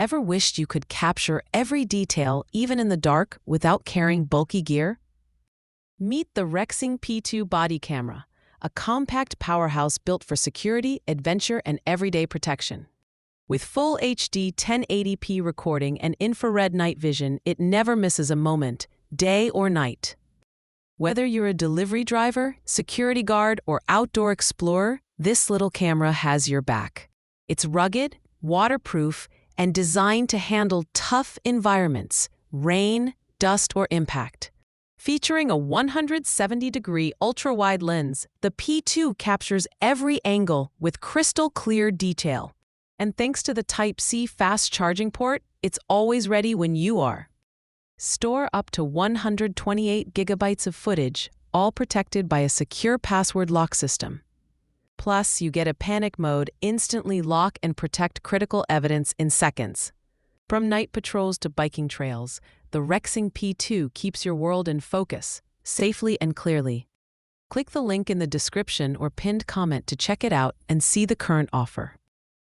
Ever wished you could capture every detail, even in the dark, without carrying bulky gear? Meet the Rexing P2 body camera, a compact powerhouse built for security, adventure, and everyday protection. With full HD 1080p recording and infrared night vision, it never misses a moment, day or night. Whether you're a delivery driver, security guard, or outdoor explorer, this little camera has your back. It's rugged, waterproof, and designed to handle tough environments, rain, dust, or impact. Featuring a 170-degree ultra-wide lens, the P2 captures every angle with crystal-clear detail. And thanks to the Type-C fast charging port, it's always ready when you are. Store up to 128 gigabytes of footage, all protected by a secure password lock system. Plus, you get a panic mode, instantly lock and protect critical evidence in seconds. From night patrols to biking trails, the Rexing P2 keeps your world in focus, safely and clearly. Click the link in the description or pinned comment to check it out and see the current offer.